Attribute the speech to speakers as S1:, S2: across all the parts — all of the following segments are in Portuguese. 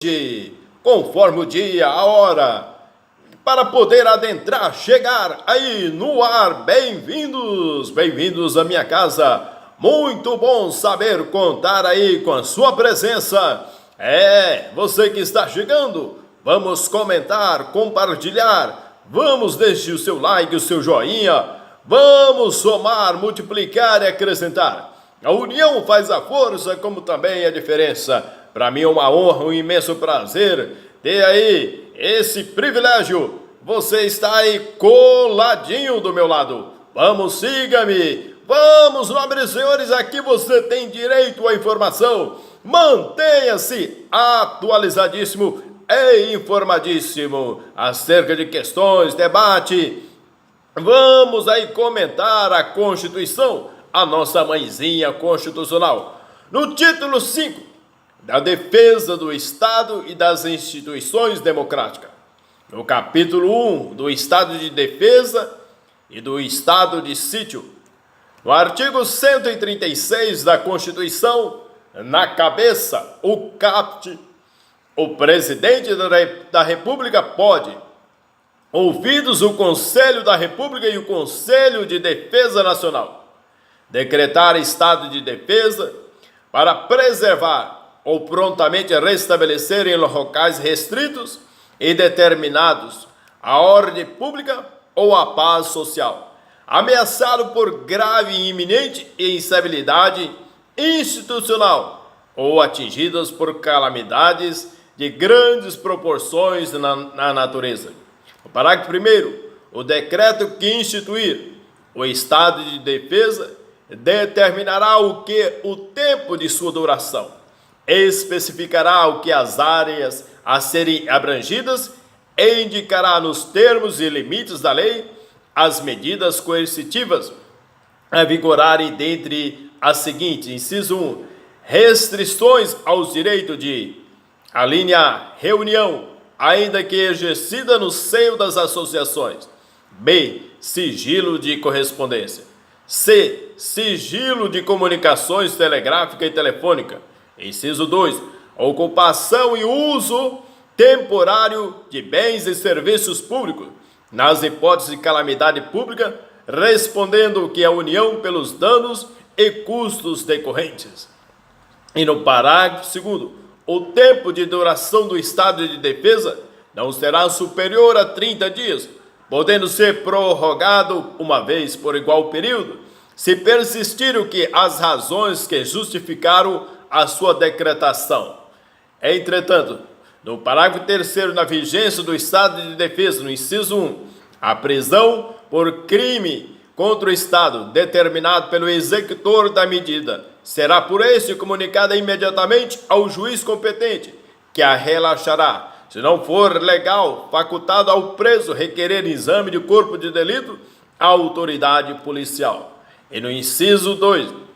S1: noite, conforme o dia, a hora, para poder adentrar, chegar aí no ar. Bem-vindos, bem-vindos à minha casa. Muito bom saber contar aí com a sua presença. Você que está chegando, vamos comentar, compartilhar, vamos deixar o seu like, o seu joinha, vamos somar, multiplicar e acrescentar. A união faz a força, como também a diferença. Para mim é uma honra, um imenso prazer ter aí esse privilégio. Você está aí coladinho do meu lado. Vamos, siga-me. Vamos, nobres senhores, aqui você tem direito à informação. Mantenha-se atualizadíssimo e informadíssimo acerca de questões, debate. Vamos aí comentar a Constituição, a nossa mãezinha constitucional. No título 5, da defesa do Estado e das instituições democráticas. No capítulo 1, do Estado de defesa e do Estado de sítio. No artigo 136 da Constituição, na cabeça, o caput, o presidente da República pode, ouvidos o Conselho da República e o Conselho de Defesa Nacional, decretar estado de defesa para preservar ou prontamente restabelecer em locais restritos e determinados a ordem pública ou a paz social, ameaçado por grave e iminente instabilidade institucional ou atingidas por calamidades de grandes proporções na natureza. O parágrafo 1º, o decreto que instituir o estado de defesa determinará o tempo de sua duração, especificará o que as áreas a serem abrangidas e indicará nos termos e limites da lei as medidas coercitivas a vigorarem dentre as seguintes: inciso 1, restrições aos direitos de, a linha reunião, ainda que exercida no seio das associações. B, sigilo de correspondência. C, sigilo de comunicações telegráfica e telefônica. Inciso 2, ocupação e uso temporário de bens e serviços públicos, nas hipóteses de calamidade pública, respondendo que a União pelos danos e custos decorrentes. E no parágrafo 2º, o tempo de duração do estado de defesa não será superior a 30 dias, podendo ser prorrogado uma vez por igual período, se persistir o que as razões que justificaram a sua decretação. Entretanto, no parágrafo 3º, na vigência do estado de defesa, no inciso 1, a prisão por crime contra o Estado, determinado pelo executor da medida, será por este comunicada imediatamente ao juiz competente, que a relaxará. Se não for legal, facultado ao preso requerer exame de corpo de delito à autoridade policial. E no inciso 2,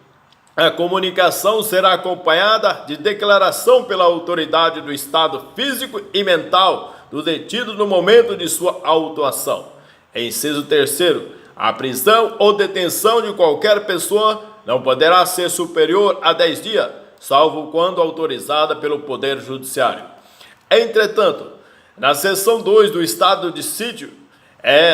S1: a comunicação será acompanhada de declaração pela autoridade do estado físico e mental do detido no momento de sua autuação. Inciso 3º, a prisão ou detenção de qualquer pessoa não poderá ser superior a 10 dias, salvo quando autorizada pelo Poder Judiciário. Entretanto, na seção 2 do estado de sítio,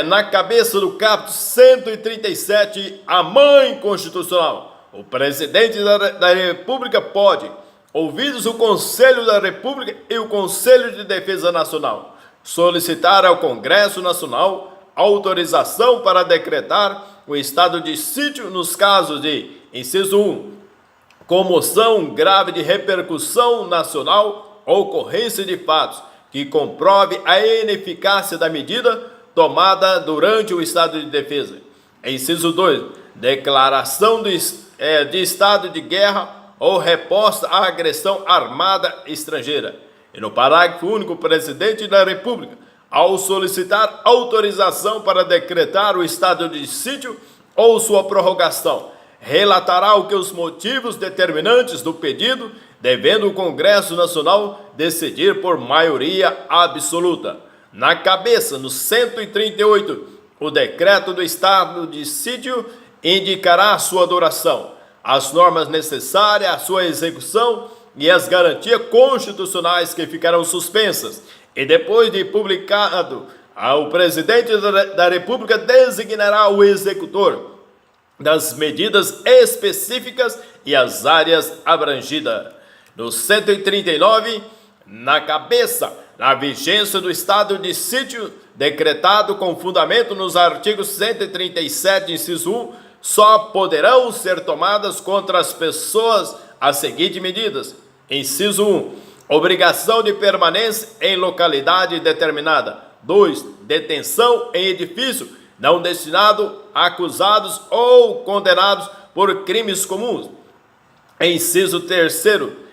S1: na cabeça do caput 137, a mãe constitucional, o presidente da República pode, ouvidos o Conselho da República e o Conselho de Defesa Nacional, solicitar ao Congresso Nacional autorização para decretar o estado de sítio nos casos de, inciso 1, comoção grave de repercussão nacional ou ocorrência de fatos que comprove a ineficácia da medida tomada durante o estado de defesa. Inciso 2, declaração de estado de guerra ou resposta à agressão armada estrangeira. E no parágrafo único, o presidente da República, ao solicitar autorização para decretar o estado de sítio ou sua prorrogação, relatará o que os motivos determinantes do pedido, devendo o Congresso Nacional decidir por maioria absoluta. Na cabeça, no 138, o decreto do estado de sítio indicará a sua duração, as normas necessárias à sua execução e as garantias constitucionais que ficarão suspensas. E depois de publicado, o presidente da República designará o executor das medidas específicas e as áreas abrangidas. No 139, na vigência do estado de sítio decretado com fundamento nos artigos 137, inciso 1, só poderão ser tomadas contra as pessoas as seguintes medidas. Inciso 1, obrigação de permanência em localidade determinada. 2, detenção em edifício não destinado a acusados ou condenados por crimes comuns. Inciso 3,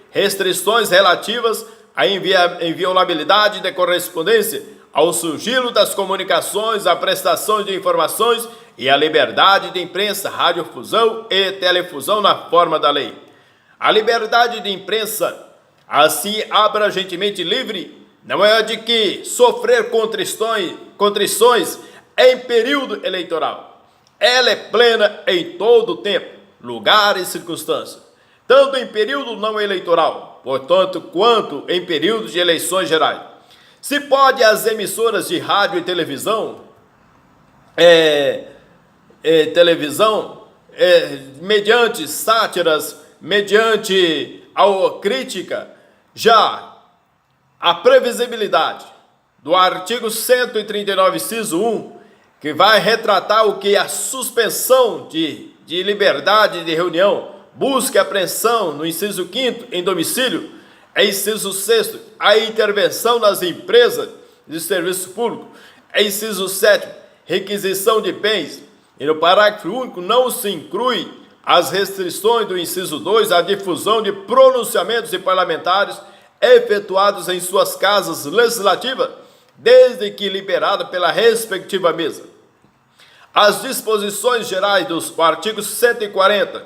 S1: restrições relativas à inviolabilidade de correspondência, ao sigilo das comunicações, à prestação de informações e à liberdade de imprensa, radiodifusão e telefusão na forma da lei. A liberdade de imprensa, assim abrangentemente livre, não é a de que sofrer contrições em período eleitoral. Ela é plena em todo o tempo, lugar e circunstância, tanto em período não eleitoral, portanto, quanto em períodos de eleições gerais. Se pode as emissoras de rádio e televisão, mediante sátiras, mediante a crítica, já a previsibilidade do artigo 139, inciso 1, que vai retratar o que a suspensão de liberdade de reunião, busca e apreensão no inciso 5º em domicílio, inciso 6º, a intervenção nas empresas de serviço público, inciso 7º, requisição de bens, e no parágrafo único não se inclui as restrições do inciso 2 à difusão de pronunciamentos de parlamentares efetuados em suas casas legislativas, desde que liberada pela respectiva mesa. As disposições gerais do artigo 140,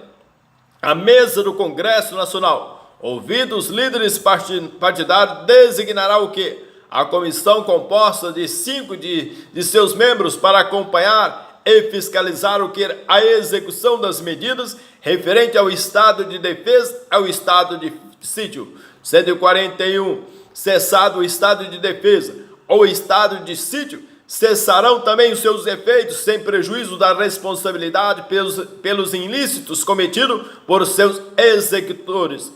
S1: a mesa do Congresso Nacional, ouvidos os líderes partidários, designará o quê? A comissão composta de 5 de seus membros para acompanhar e fiscalizar o que? A execução das medidas referente ao estado de defesa, ao estado de sítio. 141. Cessado o estado de defesa ou estado de sítio, cessarão também os seus efeitos, sem prejuízo da responsabilidade pelos ilícitos cometidos por seus executores.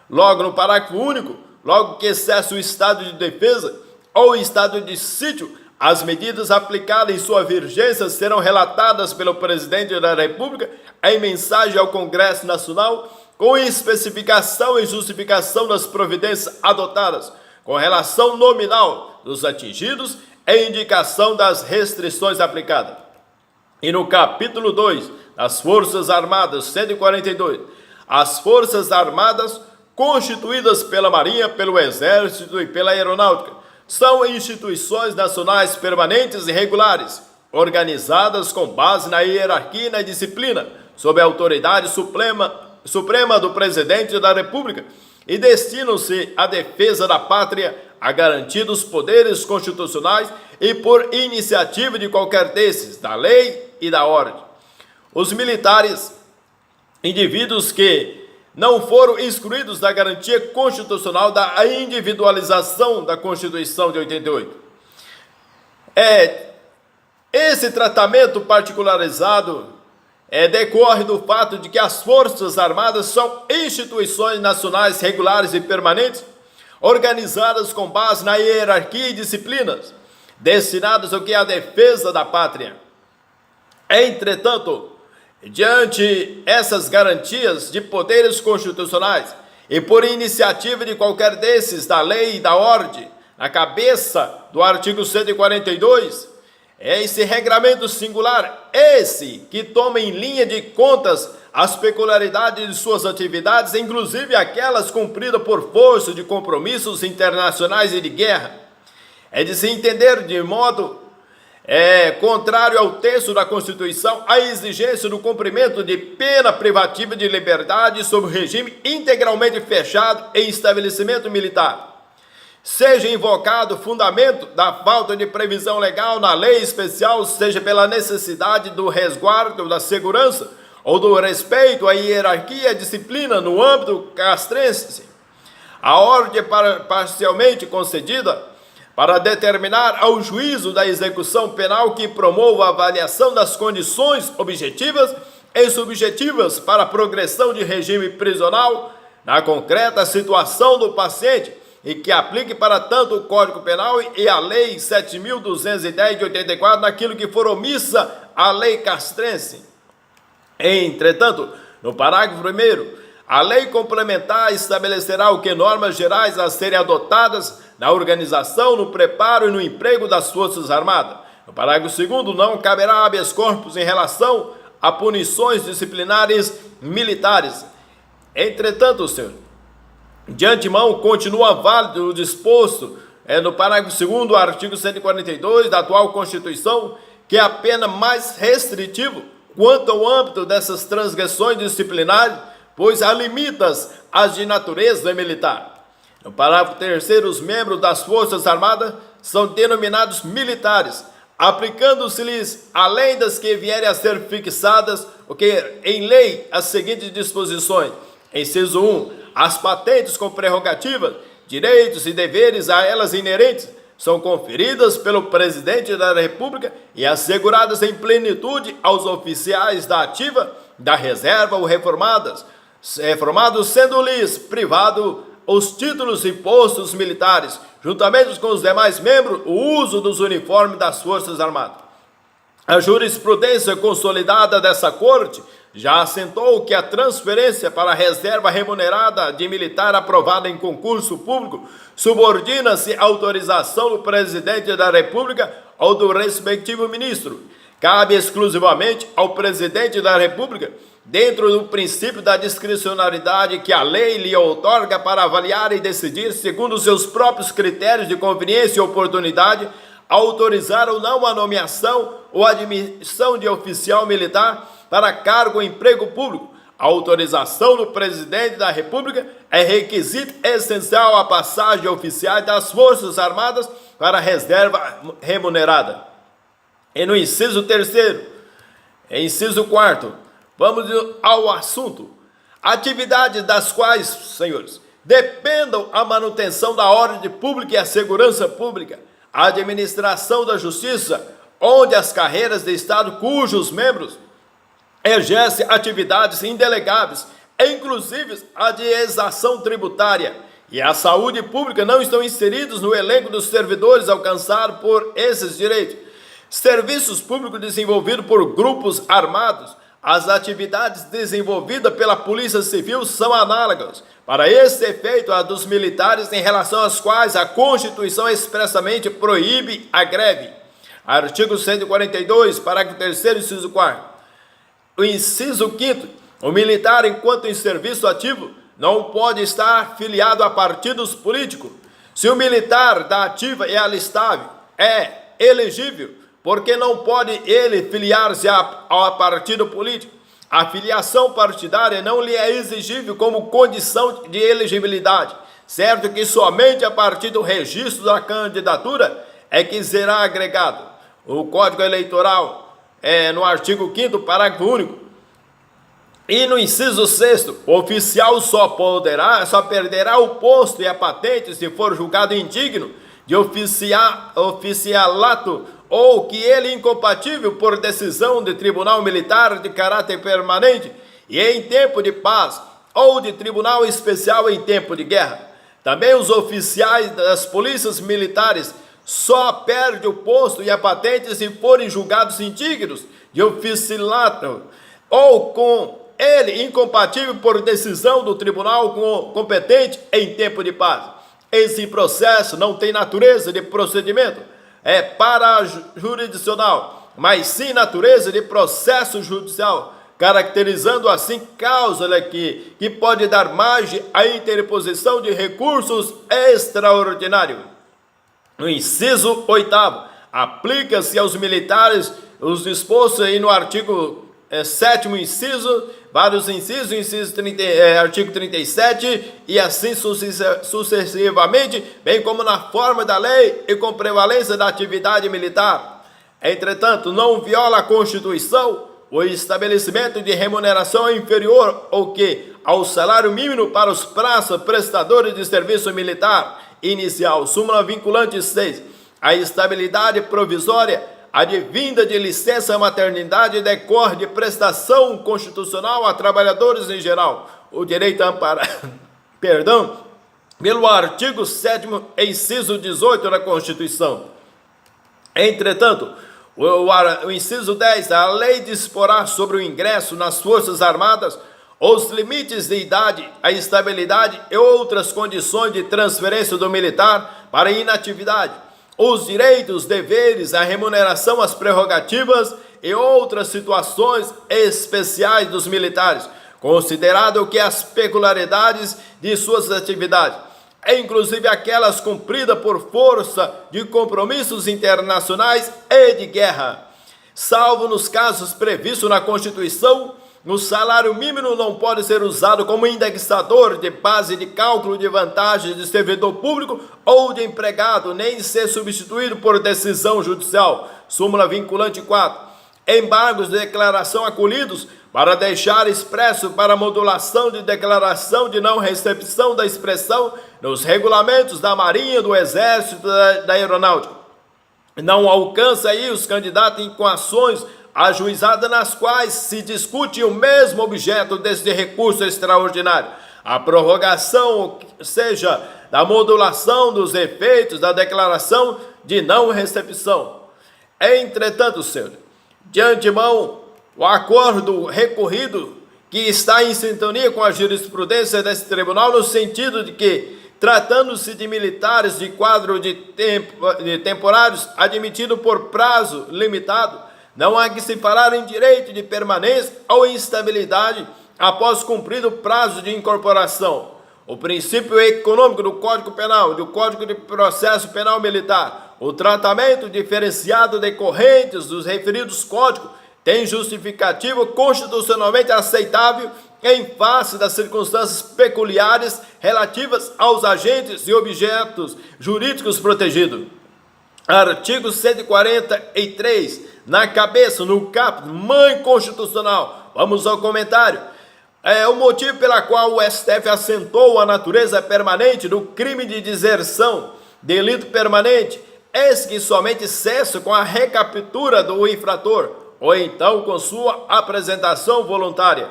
S1: Logo, no parágrafo único, logo que cesse o estado de defesa ou estado de sítio, as medidas aplicadas em sua vigência serão relatadas pelo presidente da República em mensagem ao Congresso Nacional, com especificação e justificação das providências adotadas, com relação nominal dos atingidos e indicação das restrições aplicadas. E no capítulo 2 das Forças Armadas, 142, as Forças Armadas, constituídas pela Marinha, pelo Exército e pela Aeronáutica, são instituições nacionais permanentes e regulares, organizadas com base na hierarquia e na disciplina, sob a autoridade suprema do Presidente da República, e destinam-se à defesa da pátria, a garantir dos poderes constitucionais e por iniciativa de qualquer desses, da lei e da ordem. Os militares, indivíduos que não foram excluídos da garantia constitucional da individualização da Constituição de 88. Esse tratamento particularizado decorre do fato de que as Forças Armadas são instituições nacionais regulares e permanentes, organizadas com base na hierarquia e disciplinas, destinadas ao que é a defesa da pátria. Entretanto, diante essas garantias de poderes constitucionais e por iniciativa de qualquer desses da lei e da ordem, na cabeça do artigo 142, esse regramento singular, esse que toma em linha de contas as peculiaridades de suas atividades, inclusive aquelas cumpridas por força de compromissos internacionais e de guerra, é de se entender de modo contrário ao texto da Constituição a exigência do cumprimento de pena privativa de liberdade sob regime integralmente fechado em estabelecimento militar. Seja invocado o fundamento da falta de previsão legal na lei especial, seja pela necessidade do resguardo da segurança ou do respeito à hierarquia e à disciplina no âmbito castrense, a ordem parcialmente concedida para determinar ao juízo da execução penal que promova a avaliação das condições objetivas e subjetivas para a progressão de regime prisional na concreta situação do paciente e que aplique para tanto o Código Penal e a Lei 7.210 de 84 naquilo que for omissa a lei castrense. Entretanto, no parágrafo 1º, a lei complementar estabelecerá o que normas gerais a serem adotadas na organização, no preparo e no emprego das Forças Armadas. No parágrafo 2º, não caberá habeas corpus em relação a punições disciplinares militares. Entretanto, senhor, de antemão, continua válido o disposto no parágrafo 2º do artigo 142 da atual Constituição, que é a pena mais restritiva quanto ao âmbito dessas transgressões disciplinares, pois há limitas às de natureza militar. No parágrafo 3º, os membros das Forças Armadas são denominados militares, aplicando-se-lhes, além das que vierem a ser fixadas, em lei, as seguintes disposições. Inciso 1. As patentes com prerrogativas, direitos e deveres a elas inerentes são conferidas pelo Presidente da República e asseguradas em plenitude aos oficiais da ativa, da reserva ou reformados, sendo-lhes privado os títulos e postos militares, juntamente com os demais membros, o uso dos uniformes das Forças Armadas. A jurisprudência consolidada dessa Corte já assentou que a transferência para a reserva remunerada de militar aprovada em concurso público subordina-se à autorização do Presidente da República ou do respectivo ministro. Cabe exclusivamente ao Presidente da República, dentro do princípio da discricionariedade que a lei lhe outorga para avaliar e decidir, segundo os seus próprios critérios de conveniência e oportunidade, autorizar ou não a nomeação ou admissão de oficial militar para cargo ou emprego público. A autorização do Presidente da República é requisito essencial à passagem de oficiais das Forças Armadas para a reserva remunerada. E no inciso 3º, inciso 4º, vamos ao assunto. Atividades das quais, senhores, dependam a manutenção da ordem pública e a segurança pública, a administração da justiça, onde as carreiras de Estado cujos membros exercem atividades indelegáveis, inclusive a de exação tributária, e a saúde pública não estão inseridos no elenco dos servidores alcançados por esses direitos. Serviços públicos desenvolvidos por grupos armados, as atividades desenvolvidas pela Polícia Civil são análogas, para esse efeito, a dos militares, em relação às quais a Constituição expressamente proíbe a greve. Artigo 142, parágrafo 3º, inciso 4º. O inciso 5º, o militar, enquanto em serviço ativo, não pode estar filiado a partidos políticos. Se o militar da ativa é alistável, é elegível, porque não pode ele filiar-se a partido político. A filiação partidária não lhe é exigível como condição de elegibilidade, certo que somente a partir do registro da candidatura é que será agregado. O Código Eleitoral, no artigo 5º, parágrafo único. E no inciso 6º, o oficial só perderá o posto e a patente se for julgado indigno de oficialato ou que ele é incompatível por decisão de tribunal militar de caráter permanente e em tempo de paz, ou de tribunal especial em tempo de guerra. Também os oficiais das polícias militares só perdem o posto e a patente se forem julgados indignos de oficialato ou com ele incompatível por decisão do tribunal competente em tempo de paz. Esse processo não tem natureza de procedimento parajurisdicional, mas sim natureza de processo judicial, caracterizando assim causa que pode dar margem à interposição de recursos extraordinários. No inciso 8º, aplica-se aos militares os dispostos aí no artigo 7º inciso, vários incisos, artigo 37 e assim sucessivamente, bem como na forma da lei e com prevalência da atividade militar. Entretanto, não viola a Constituição o estabelecimento de remuneração inferior ao salário mínimo para os prestadores de serviço militar inicial. Súmula vinculante 6. A estabilidade provisória advinda de licença maternidade decorre de prestação constitucional a trabalhadores em geral. O direito a amparar, pelo artigo 7º, inciso 18 da Constituição. Entretanto, o inciso 10, a lei disporá sobre o ingresso nas Forças Armadas os limites de idade, a estabilidade e outras condições de transferência do militar para inatividade, os direitos, deveres, a remuneração, as prerrogativas e outras situações especiais dos militares, considerado que as peculiaridades de suas atividades, inclusive aquelas cumpridas por força de compromissos internacionais e de guerra. Salvo nos casos previstos na Constituição, o salário mínimo não pode ser usado como indexador de base de cálculo de vantagens de servidor público ou de empregado, nem ser substituído por decisão judicial. Súmula vinculante 4. Embargos de declaração acolhidos para deixar expresso para modulação de declaração de não recepção da expressão nos regulamentos da Marinha, do Exército e da Aeronáutica. Não alcança aí os candidatos com ações ajuizadas nas quais se discute o mesmo objeto deste recurso extraordinário. A prorrogação, seja da modulação dos efeitos da declaração de não recepção. Entretanto, senhor, de antemão, o acordo recorrido que está em sintonia com a jurisprudência desse tribunal no sentido de que, tratando-se de militares de quadro de temporários admitido por prazo limitado, não há que se falar em direito de permanência ou instabilidade após cumprido o prazo de incorporação. O princípio econômico do Código Penal e do Código de Processo Penal Militar, o tratamento diferenciado decorrentes dos referidos códigos tem justificativa constitucionalmente aceitável em face das circunstâncias peculiares relativas aos agentes e objetos jurídicos protegidos. Artigo 143, na cabeça, no caput, mãe constitucional. Vamos ao comentário. O motivo pela qual o STF assentou a natureza permanente do crime de deserção, delito permanente, esse que somente cessa com a recaptura do infrator, ou então com sua apresentação voluntária.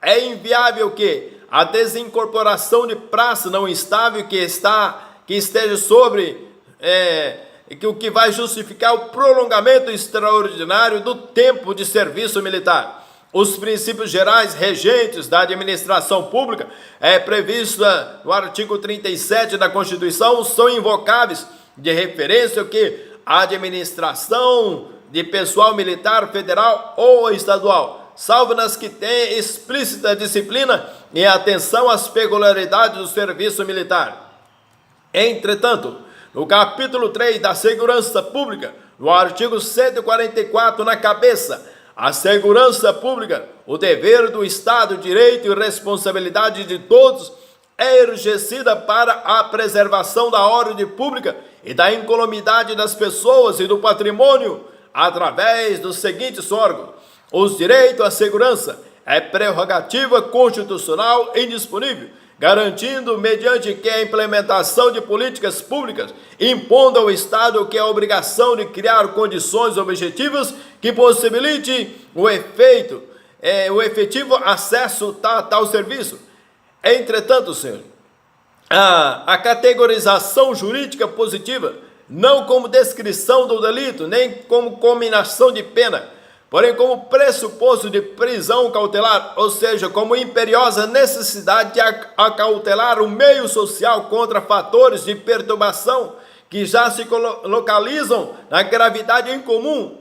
S1: É inviável que a desincorporação de praça não estável que esteja sobre o que vai justificar o prolongamento extraordinário do tempo de serviço militar. Os princípios gerais regentes da administração pública, prevista no artigo 37 da Constituição, são invocáveis de referência que a administração de pessoal militar federal ou estadual, salvo nas que tem explícita disciplina e atenção às peculiaridades do serviço militar. Entretanto, no capítulo 3 da Segurança Pública, no artigo 144, na cabeça, a segurança pública, o dever do Estado, direito e responsabilidade de todos, é exercida para a preservação da ordem pública e da incolumidade das pessoas e do patrimônio, através dos seguintes órgãos. Os direitos à segurança é prerrogativa constitucional indisponível, garantindo, mediante que a implementação de políticas públicas, impondo ao Estado que a obrigação de criar condições objetivas que possibilite o efetivo acesso a tal serviço. Entretanto, senhor, a categorização jurídica positiva, não como descrição do delito, nem como combinação de pena, porém como pressuposto de prisão cautelar, ou seja, como imperiosa necessidade de acautelar o meio social contra fatores de perturbação que já se localizam na gravidade incomum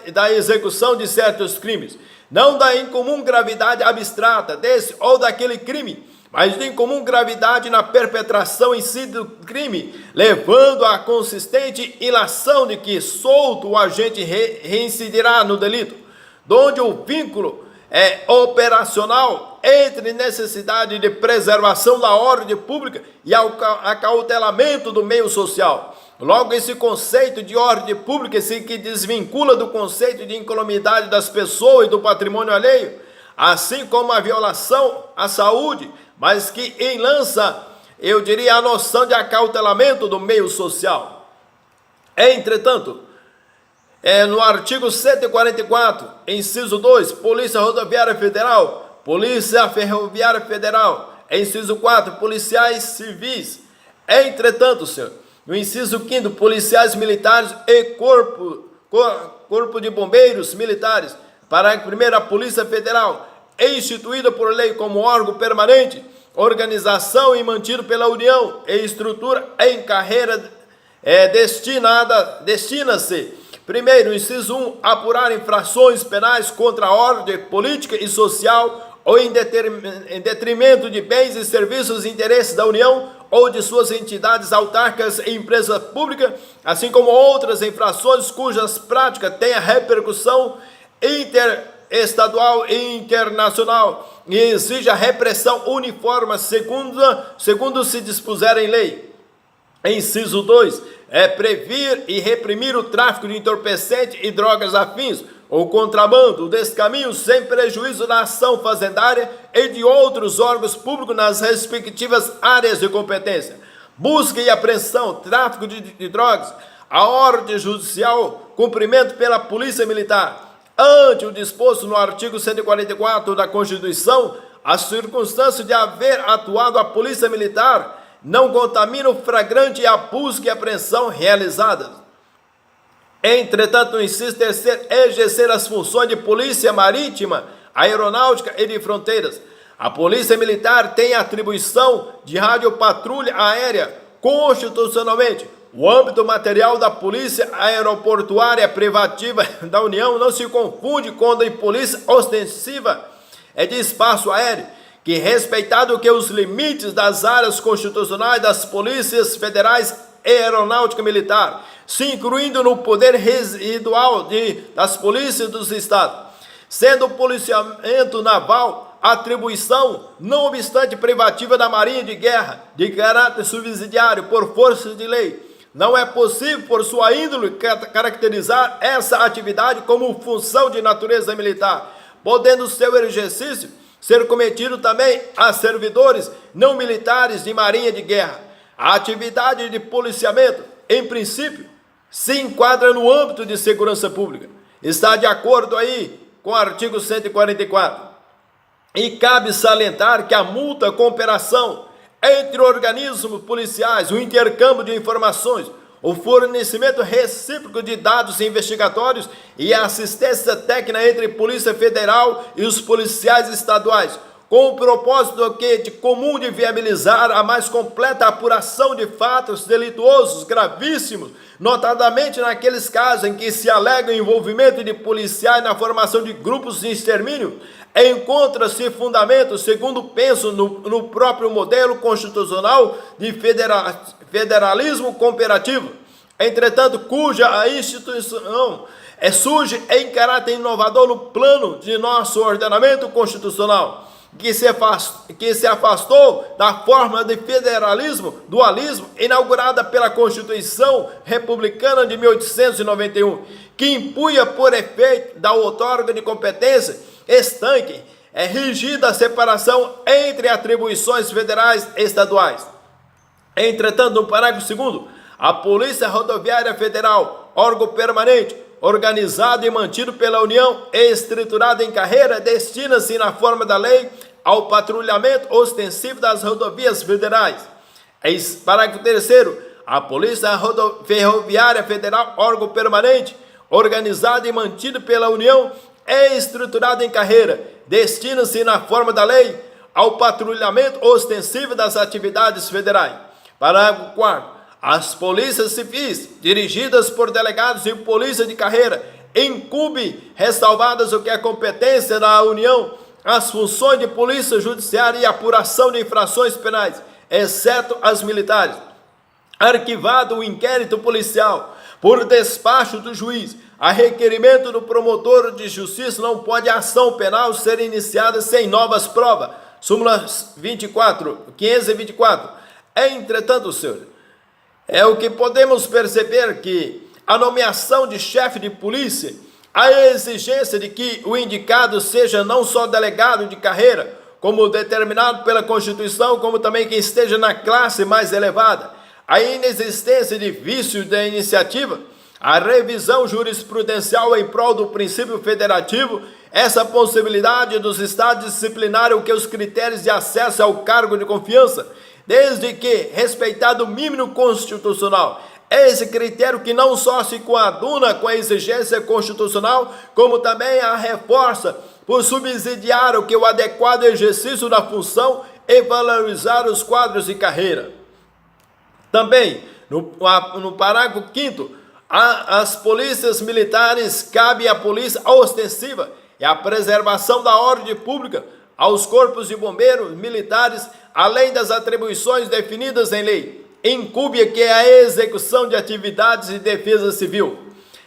S1: da execução de certos crimes, não da incomum gravidade abstrata desse ou daquele crime, mas de incomum gravidade na perpetração em si do crime, levando à consistente ilação de que solto o agente reincidirá no delito, donde o vínculo é operacional entre necessidade de preservação da ordem pública e acautelamento do meio social. Logo, esse conceito de ordem pública que desvincula do conceito de incolumidade das pessoas e do patrimônio alheio, assim como a violação à saúde, mas que enlaça, eu diria, a noção de acautelamento do meio social. Entretanto, no artigo 144, inciso 2, Polícia Rodoviária Federal, Polícia Ferroviária Federal, inciso 4, policiais civis. Entretanto, senhor, no inciso 5º, policiais militares e corpo de bombeiros militares. Parágrafo 1º, a Polícia Federal é instituída por lei como órgão permanente, organização e mantido pela União e estrutura em carreira destina-se, primeiro, inciso 1, apurar infrações penais contra a ordem política e social ou em detrimento de bens e serviços e interesses da União ou de suas entidades autárquicas e empresa pública, assim como outras infrações cujas práticas tenham repercussão interestadual e internacional e exija repressão uniforme segundo se dispuser em lei. Inciso 2, previr e reprimir o tráfico de entorpecentes e drogas afins, o contrabando, o descaminho, sem prejuízo da ação fazendária e de outros órgãos públicos nas respectivas áreas de competência. Busca e apreensão, tráfico de drogas, a ordem judicial, cumprimento pela Polícia Militar. Ante o disposto no artigo 144 da Constituição, a circunstância de haver atuado a Polícia Militar não contamina o flagrante e a busca e apreensão realizadas. Entretanto, no inciso 3º, exercer as funções de polícia marítima, aeronáutica e de fronteiras. A Polícia Militar tem a atribuição de radiopatrulha aérea constitucionalmente. O âmbito material da Polícia Aeroportuária Privativa da União não se confunde com a de Polícia Ostensiva de Espaço Aéreo, que, respeitado que os limites das áreas constitucionais das polícias federais e aeronáutica militar, se incluindo no poder residual das polícias dos estados, sendo o policiamento naval atribuição, não obstante privativa da Marinha de Guerra, de caráter subsidiário por força de lei. Não é possível, por sua índole, caracterizar essa atividade como função de natureza militar, podendo seu exercício ser cometido também a servidores não militares de Marinha de Guerra. A atividade de policiamento, em princípio, se enquadra no âmbito de segurança pública. Está de acordo aí com o artigo 144. E cabe salientar que a mútua cooperação entre organismos policiais, o intercâmbio de informações, o fornecimento recíproco de dados investigatórios e a assistência técnica entre Polícia Federal e os policiais estaduais, com o propósito de comum de viabilizar a mais completa apuração de fatos delituosos gravíssimos, notadamente naqueles casos em que se alega o envolvimento de policiais na formação de grupos de extermínio, encontra-se fundamento, segundo penso, no próprio modelo constitucional de federalismo cooperativo, entretanto, cuja a instituição surge em caráter inovador no plano de nosso ordenamento constitucional, que se afastou da forma de federalismo, dualismo, inaugurada pela Constituição Republicana de 1891, que impunha por efeito da outorga de competência estanque, rigida a separação entre atribuições federais e estaduais. Entretanto, no parágrafo 2º, a Polícia Rodoviária Federal, órgão permanente, organizado e mantido pela União e estruturado em carreira, destina-se na forma da lei ao patrulhamento ostensivo das rodovias federais. Parágrafo 3º, a Polícia Ferroviária Federal, órgão permanente, organizado e mantido pela União e estruturado em carreira, destina-se na forma da lei ao patrulhamento ostensivo das atividades federais. Parágrafo 4º, as polícias civis, dirigidas por delegados de polícia de carreira, incumbe, ressalvadas o que é competência da União, as funções de polícia judiciária e apuração de infrações penais, exceto as militares. Arquivado o inquérito policial por despacho do juiz, a requerimento do promotor de justiça, não pode a ação penal ser iniciada sem novas provas. Súmula 524. Entretanto, senhor, É o que podemos perceber que a nomeação de chefe de polícia, a exigência de que o indicado seja não só delegado de carreira, como determinado pela Constituição, como também que esteja na classe mais elevada, a inexistência de vício da iniciativa, a revisão jurisprudencial em prol do princípio federativo, essa possibilidade dos estados disciplinarem o que os critérios de acesso ao cargo de confiança, desde que respeitado o mínimo constitucional. Esse critério que não só se coaduna com a exigência constitucional, como também a reforça por subsidiar o que o adequado exercício da função e valorizar os quadros de carreira. Também, no parágrafo 5º, as polícias militares cabe à polícia ostensiva e a preservação da ordem pública aos corpos de bombeiros militares, além das atribuições definidas em lei, incumbe que é a execução de atividades de defesa civil.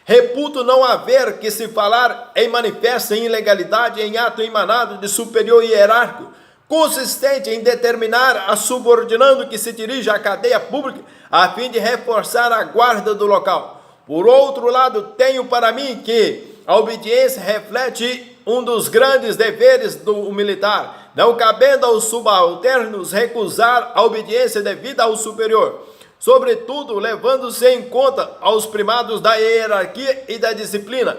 S1: Reputo não haver que se falar em manifesta ilegalidade em ato emanado de superior hierárquico, consistente em determinar a subordinando que se dirija à cadeia pública a fim de reforçar a guarda do local. Por outro lado, tenho para mim que a obediência reflete um dos grandes deveres do militar, não cabendo aos subalternos recusar a obediência devida ao superior, sobretudo levando-se em conta aos primados da hierarquia e da disciplina.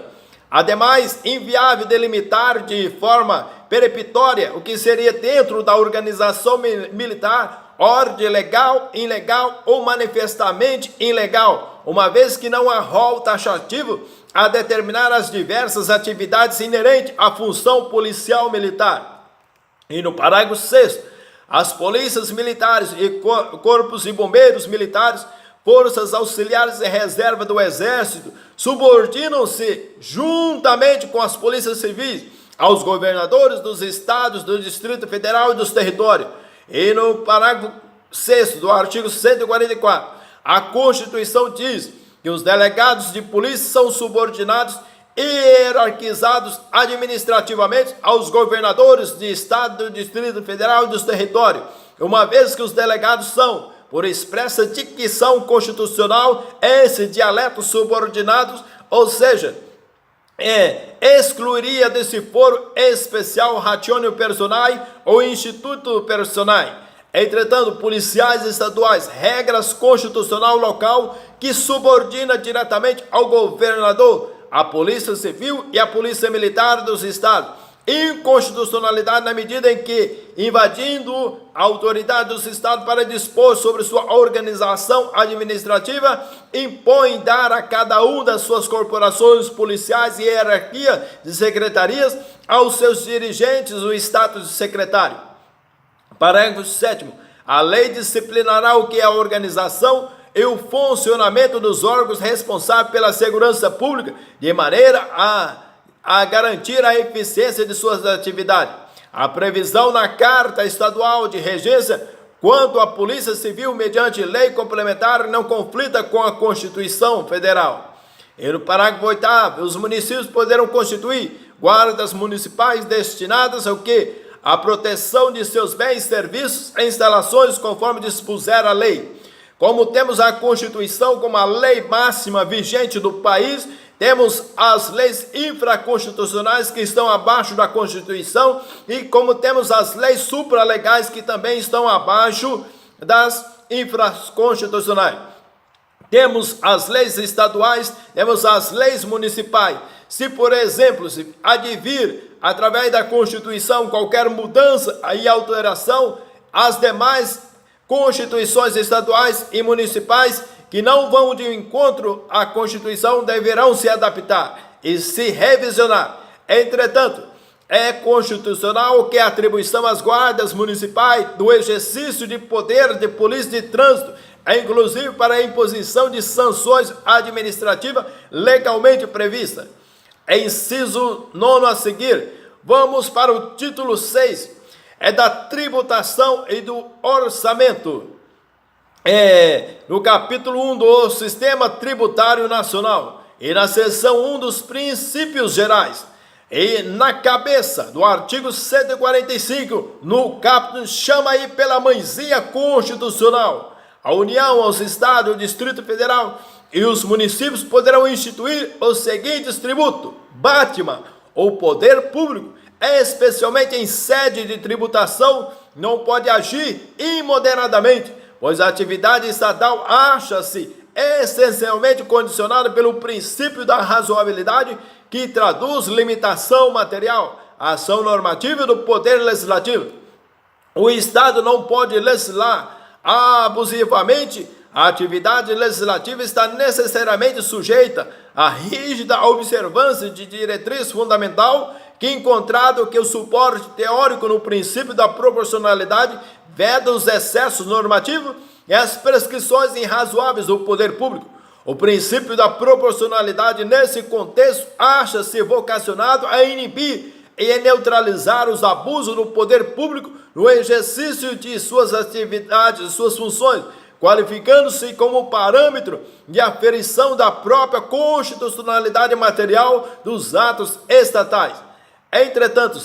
S1: Ademais, inviável delimitar de forma peremptória o que seria dentro da organização militar ordem legal, ilegal ou manifestamente ilegal, uma vez que não há rol taxativo a determinar as diversas atividades inerentes à função policial militar. E no parágrafo 6º, as polícias militares e corpos de bombeiros militares, forças auxiliares e reserva do Exército, subordinam-se, juntamente com as polícias civis, aos governadores dos estados, do Distrito Federal e dos territórios. E no parágrafo 6º do artigo 144, a Constituição diz que os delegados de polícia são subordinados e hierarquizados administrativamente aos governadores de estado, do Distrito Federal e dos territórios, uma vez que os delegados são, por expressa dicção constitucional, esse dialeto subordinados, ou seja, excluiria desse foro especial rationem personae ou instituto personae. Entretanto, policiais estaduais, regras constitucional local que subordina diretamente ao governador, a polícia civil e a polícia militar dos estados. Inconstitucionalidade na medida em que, invadindo a autoridade dos estados para dispor sobre sua organização administrativa, impõe dar a cada uma das suas corporações policiais e hierarquia de secretarias aos seus dirigentes o status de secretário. Parágrafo 7º. A lei disciplinará o que é a organização e o funcionamento dos órgãos responsáveis pela segurança pública, de maneira a garantir a eficiência de suas atividades. A previsão na Carta Estadual de Regência quanto à Polícia Civil mediante lei complementar não conflita com a Constituição Federal. E no parágrafo 8º, os municípios poderão constituir guardas municipais destinadas ao quê? A proteção de seus bens, serviços e instalações conforme dispuser a lei. Como temos a Constituição como a lei máxima vigente do país, temos as leis infraconstitucionais que estão abaixo da Constituição e como temos as leis supralegais que também estão abaixo das infraconstitucionais. Temos as leis estaduais, temos as leis municipais. Se, por exemplo, se advir através da Constituição qualquer mudança e alteração, as demais constituições estaduais e municipais que não vão de encontro à Constituição deverão se adaptar e se revisionar. Entretanto, é constitucional que a atribuição às guardas municipais do exercício de poder de polícia de trânsito, inclusive para a imposição de sanções administrativas legalmente previstas. Inciso 9 a seguir, vamos para o título 6, é da tributação e do orçamento. No capítulo 1 do Sistema Tributário Nacional e na seção 1 dos princípios gerais. E na cabeça do artigo 145, no capítulo, chama aí pela mãezinha constitucional. A União, os Estados, o Distrito Federal e os municípios poderão instituir os seguintes tributos: Batman, o poder público, especialmente em sede de tributação, não pode agir imoderadamente, pois a atividade estatal acha-se essencialmente condicionada pelo princípio da razoabilidade, que traduz limitação material, ação normativa do poder legislativo. O Estado não pode legislar abusivamente. A atividade legislativa está necessariamente sujeita à rígida observância de diretriz fundamental, que, encontrado que o suporte teórico no princípio da proporcionalidade veda os excessos normativos e as prescrições irrazoáveis do poder público. O princípio da proporcionalidade, nesse contexto, acha-se vocacionado a inibir e neutralizar os abusos do poder público no exercício de suas atividades e suas funções, qualificando-se como parâmetro de aferição da própria constitucionalidade material dos atos estatais. Entretanto,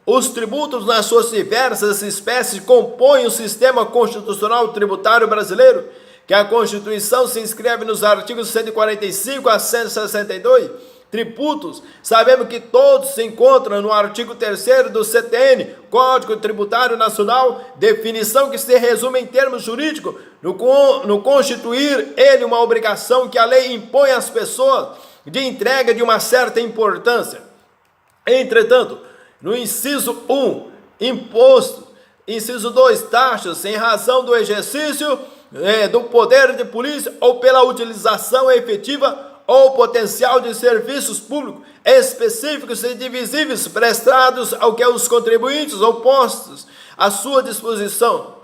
S1: os tributos nas suas diversas espécies compõem o sistema constitucional tributário brasileiro, que a Constituição se inscreve nos artigos 145 a 162. Tributos, sabemos que todos se encontram no artigo 3º do CTN, Código Tributário Nacional, definição que se resume em termos jurídicos, no constituir ele uma obrigação que a lei impõe às pessoas de entrega de uma certa importância. Entretanto, no inciso 1, imposto, inciso 2, taxas, em razão do exercício do poder de polícia ou pela utilização efetiva ou potencial de serviços públicos específicos e divisíveis prestados ao que os contribuintes ou postos à sua disposição.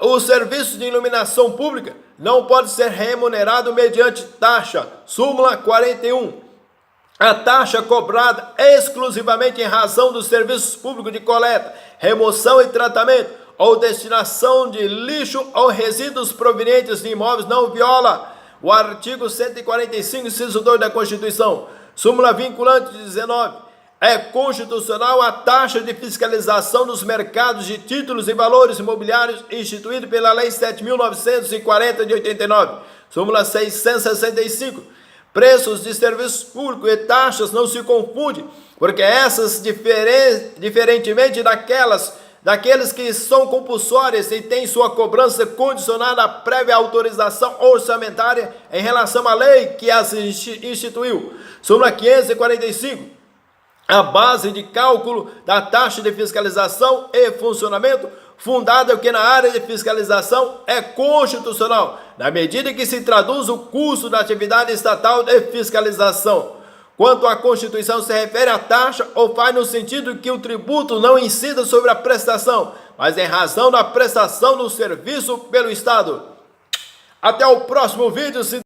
S1: O serviço de iluminação pública não pode ser remunerado mediante taxa. Súmula 41. A taxa cobrada exclusivamente em razão dos serviços públicos de coleta, remoção e tratamento, ou destinação de lixo ou resíduos provenientes de imóveis não viola o artigo 145, inciso 2 da Constituição. Súmula vinculante 19. É constitucional a taxa de fiscalização dos mercados de títulos e valores imobiliários instituído pela Lei 7.940 de 89. Súmula 665. Preços de serviços públicos e taxas não se confundem, porque essas, diferentemente daqueles que são compulsórias e têm sua cobrança condicionada à prévia autorização orçamentária em relação à lei que as instituiu. Súmula 545. A base de cálculo da taxa de fiscalização e funcionamento, fundada que na área de fiscalização é constitucional, na medida em que se traduz o custo da atividade estatal de fiscalização. Quanto à Constituição se refere à taxa, ou faz no sentido que o tributo não incida sobre a prestação, mas em razão da prestação do serviço pelo Estado. Até o próximo vídeo.